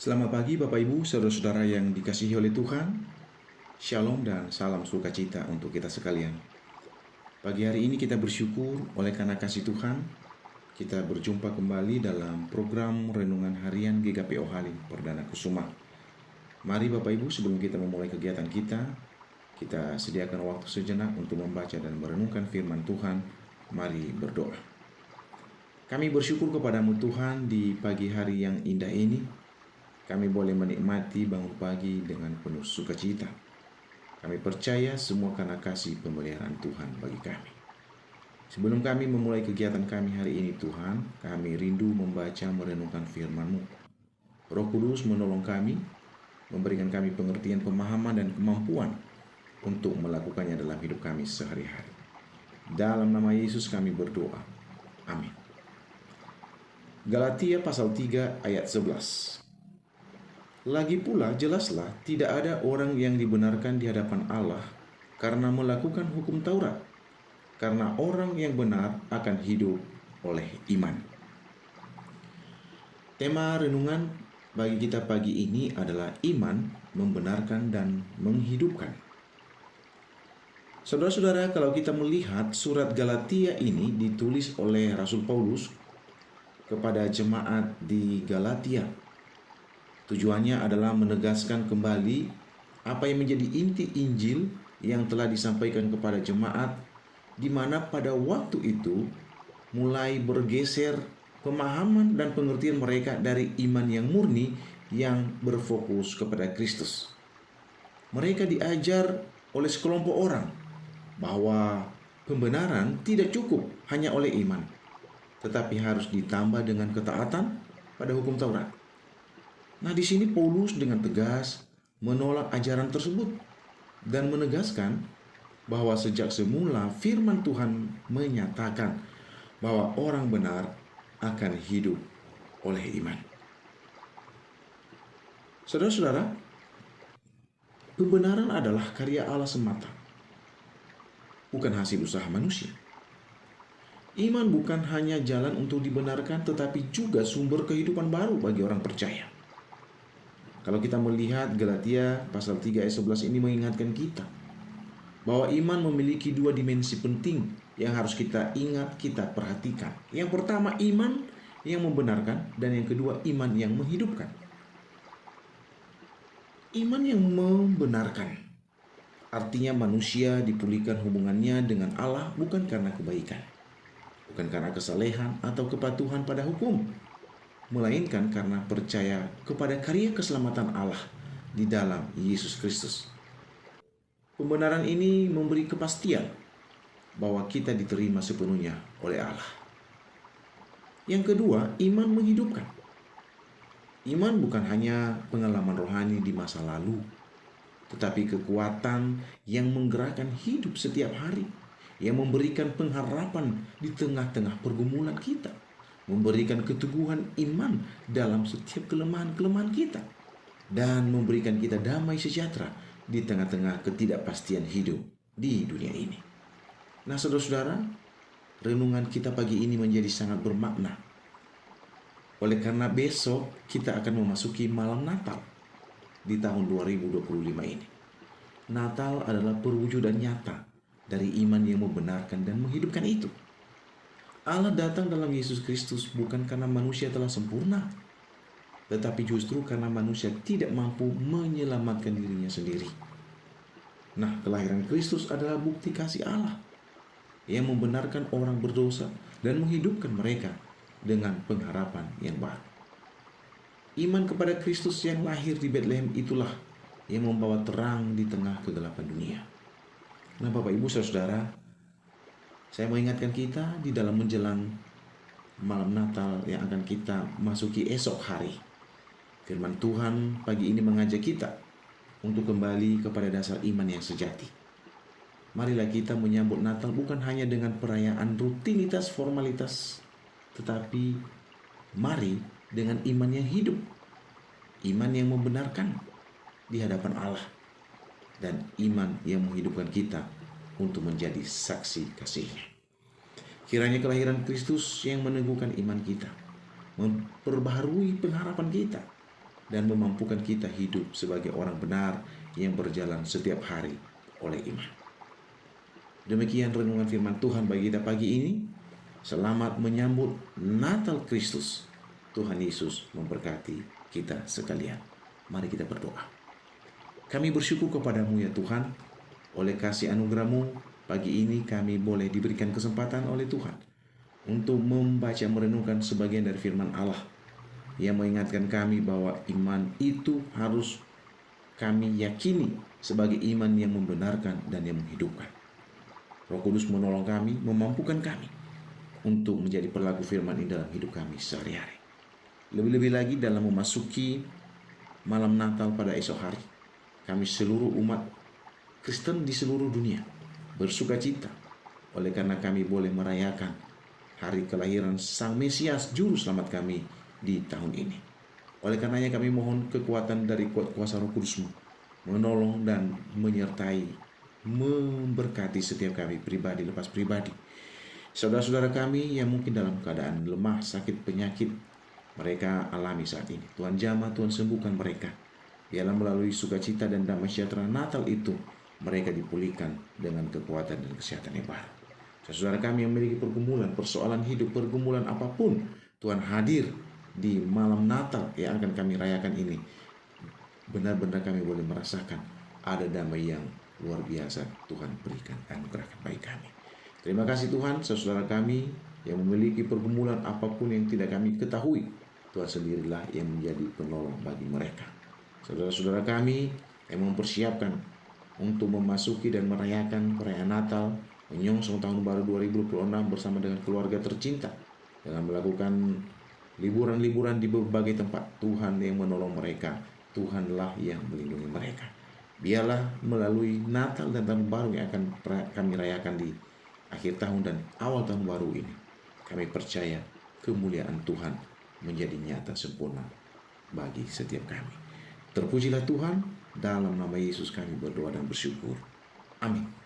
Selamat pagi Bapak Ibu, saudara-saudara yang dikasihi oleh Tuhan. Shalom dan salam sukacita untuk kita sekalian. Pagi hari ini kita bersyukur oleh karena kasih Tuhan, kita berjumpa kembali dalam program Renungan Harian GKPO Halim Perdana Kusuma. Mari Bapak Ibu, sebelum kita memulai kegiatan kita sediakan waktu sejenak untuk membaca dan merenungkan firman Tuhan. Mari berdoa. Kami bersyukur kepadamu Tuhan di pagi hari yang indah ini. Kami boleh menikmati bangun pagi dengan penuh sukacita. Kami percaya semua karena kasih pemeliharaan Tuhan bagi kami. Sebelum kami memulai kegiatan kami hari ini Tuhan, kami rindu membaca merenungkan firman-Mu. Roh Kudus menolong kami, memberikan kami pengertian, pemahaman, dan kemampuan untuk melakukannya dalam hidup kami sehari-hari. Dalam nama Yesus kami berdoa. Amin. Galatia pasal 3 ayat 11. Lagi pula jelaslah tidak ada orang yang dibenarkan di hadapan Allah karena melakukan hukum Taurat, karena orang yang benar akan hidup oleh iman. Tema renungan bagi kita pagi ini adalah iman membenarkan dan menghidupkan. Saudara-saudara, kalau kita melihat surat Galatia ini ditulis oleh Rasul Paulus kepada jemaat di Galatia. Tujuannya adalah menegaskan kembali apa yang menjadi inti Injil yang telah disampaikan kepada jemaat, di mana pada waktu itu mulai bergeser pemahaman dan pengertian mereka dari iman yang murni yang berfokus kepada Kristus. Mereka diajar oleh sekelompok orang bahwa pembenaran tidak cukup hanya oleh iman, tetapi harus ditambah dengan ketaatan pada hukum Taurat. Nah, di sini Paulus dengan tegas menolak ajaran tersebut dan menegaskan bahwa sejak semula firman Tuhan menyatakan bahwa orang benar akan hidup oleh iman. Saudara-saudara, pembenaran adalah karya Allah semata, bukan hasil usaha manusia. Iman bukan hanya jalan untuk dibenarkan, tetapi juga sumber kehidupan baru bagi orang percaya. Kalau kita melihat Galatia pasal 3 ayat 11 ini mengingatkan kita bahwa iman memiliki dua dimensi penting yang harus kita ingat, kita perhatikan. Yang pertama, iman yang membenarkan, dan yang kedua, iman yang menghidupkan. Iman yang membenarkan artinya manusia dipulihkan hubungannya dengan Allah bukan karena kebaikan, bukan karena kesalehan atau kepatuhan pada hukum, melainkan karena percaya kepada karya keselamatan Allah di dalam Yesus Kristus. Pembenaran ini memberi kepastian bahwa kita diterima sepenuhnya oleh Allah. Yang kedua, iman menghidupkan. Iman bukan hanya pengalaman rohani di masa lalu, tetapi kekuatan yang menggerakkan hidup setiap hari, yang memberikan pengharapan di tengah-tengah pergumulan kita, memberikan keteguhan iman dalam setiap kelemahan-kelemahan kita, dan memberikan kita damai sejahtera di tengah-tengah ketidakpastian hidup di dunia ini. Nah, saudara-saudara, renungan kita pagi ini menjadi sangat bermakna. Oleh karena besok kita akan memasuki malam Natal di tahun 2025 ini. Natal adalah perwujudan nyata dari iman yang membenarkan dan menghidupkan itu. Allah datang dalam Yesus Kristus bukan karena manusia telah sempurna, tetapi justru karena manusia tidak mampu menyelamatkan dirinya sendiri. Nah, kelahiran Kristus adalah bukti kasih Allah yang membenarkan orang berdosa dan menghidupkan mereka dengan pengharapan yang baru. Iman kepada Kristus yang lahir di Betlehem itulah yang membawa terang di tengah kegelapan dunia. Nah, Bapak Ibu Saudara, saya mengingatkan kita di dalam menjelang malam Natal yang akan kita masuki esok hari. Firman Tuhan pagi ini mengajak kita untuk kembali kepada dasar iman yang sejati. Marilah kita menyambut Natal bukan hanya dengan perayaan rutinitas formalitas, tetapi mari dengan iman yang hidup, iman yang membenarkan di hadapan Allah, dan iman yang menghidupkan kita untuk menjadi saksi kasih-Nya. Kiranya kelahiran Kristus yang meneguhkan iman kita, memperbaharui pengharapan kita, dan memampukan kita hidup sebagai orang benar yang berjalan setiap hari oleh iman. Demikian renungan firman Tuhan bagi kita pagi ini. Selamat menyambut Natal Kristus. Tuhan Yesus memberkati kita sekalian. Mari kita berdoa. Kami bersyukur kepadamu ya Tuhan, oleh kasih anugerah-Mu, pagi ini kami boleh diberikan kesempatan oleh Tuhan untuk membaca merenungkan sebagian dari firman Allah yang mengingatkan kami bahwa iman itu harus kami yakini sebagai iman yang membenarkan dan yang menghidupkan. Roh Kudus menolong kami, memampukan kami untuk menjadi pelaku firman ini dalam hidup kami sehari-hari. Lebih-lebih lagi dalam memasuki malam Natal pada esok hari, kami seluruh umat Kristen di seluruh dunia bersuka cita oleh karena kami boleh merayakan hari kelahiran Sang Mesias Juru Selamat kami di tahun ini. Oleh karenanya kami mohon kekuatan dari kuasa Roh Kudus-Mu menolong dan menyertai, memberkati setiap kami pribadi lepas pribadi. Saudara-saudara kami yang mungkin dalam keadaan lemah, sakit, penyakit mereka alami saat ini, Tuhan jamah, Tuhan sembuhkan mereka. Biarlah melalui sukacita dan damai sejahtera Natal itu mereka dipulihkan dengan kekuatan dan kesehatan yang baru. Saudara kami yang memiliki pergumulan, persoalan hidup, pergumulan apapun, Tuhan hadir di malam Natal yang akan kami rayakan ini. Benar-benar kami boleh merasakan ada damai yang luar biasa Tuhan berikan anugerahkan bagi kami. Terima kasih Tuhan, saudara kami yang memiliki pergumulan apapun yang tidak kami ketahui, Tuhan sendirilah yang menjadi penolong bagi mereka. Saudara-saudara kami yang mempersiapkan untuk memasuki dan merayakan perayaan Natal, menyongsong tahun baru 2026 bersama dengan keluarga tercinta, dengan melakukan liburan-liburan di berbagai tempat, Tuhan yang menolong mereka, Tuhanlah yang melindungi mereka. Biarlah melalui Natal dan tahun baru yang akan kami rayakan di akhir tahun dan awal tahun baru ini, kami percaya kemuliaan Tuhan menjadi nyata sempurna bagi setiap kami. Terpujilah Tuhan, dalam nama Yesus kami berdoa dan bersyukur. Amin.